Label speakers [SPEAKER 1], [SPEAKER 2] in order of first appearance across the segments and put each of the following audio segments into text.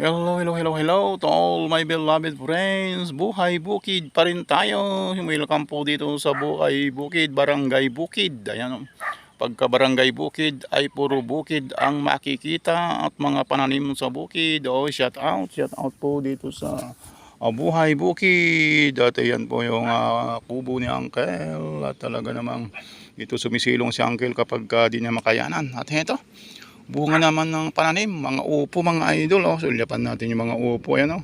[SPEAKER 1] Hello to all my beloved friends. Buhay Bukid pa rin tayo. Welcome po dito sa Buhay Bukid, Barangay Bukid. Ayan, pagka Barangay Bukid ay puro bukid ang makikita at mga pananim sa bukid. Shout out po dito sa Buhay Bukid. At ayan po yung kubo ni Uncle. At talaga namang dito sumisilong si Uncle kapag di niya makayanan. At heto, bunga naman ng pananim, mga upo mga idol. Sulyapan natin yung mga upo. Ayan,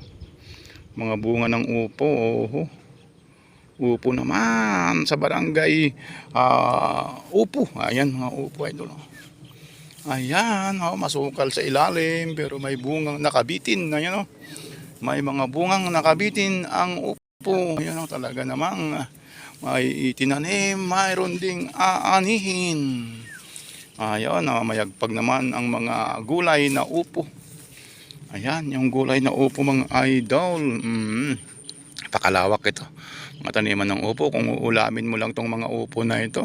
[SPEAKER 1] mga bunga ng upo. Upo naman sa barangay upo. Ayan, mga upo idol. Ayan, masukal sa ilalim pero may bungang nakabitin. Ayan, may mga bungang nakabitin ang upo. Ayan, talaga namang may itinanim, mayroon ding aanihin. Ayan, mayagpag naman ang mga gulay na upo. Ayan, yung gulay na upo mga idol. Pakalawak ito. Mga taniman ng upo. Kung uulamin mo lang tong mga upo na ito,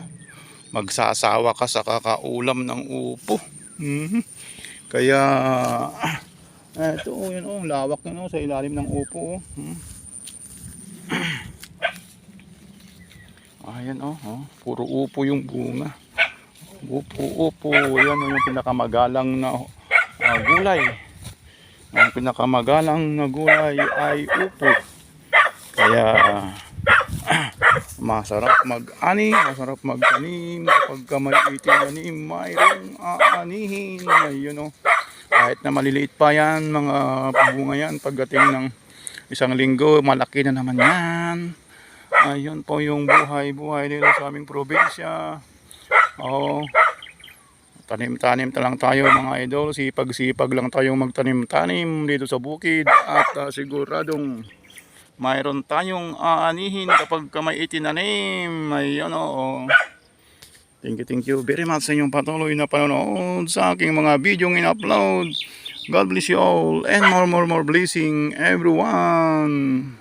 [SPEAKER 1] magsasawa ka sa kakaulam ng upo. Kaya, ito, yun, lawak yun, sa ilalim ng upo. Ayan, puro upo yung bunga. Upo, yan yung pinakamagalang na gulay. Ang pinakamagalang na gulay ay upo. Kaya masarap mag-ani, masarap magtanim. Kapag may itinanim, mayroong aanihin. Ayun, kahit na maliliit pa yan, mga bunga yan, pagdating ng isang linggo, malaki na naman yan. Ayun po yung buhay nila sa aming probinsya. Tanim-tanim lang tayo mga idol. Sipag-sipag lang tayong magtanim-tanim dito sa bukid. At siguradong mayroon tayong aanihin kapag may itinanim. Ayun, Thank you very much sa inyong patuloy na panonood sa aking mga video in-upload. God bless you all and more blessing everyone.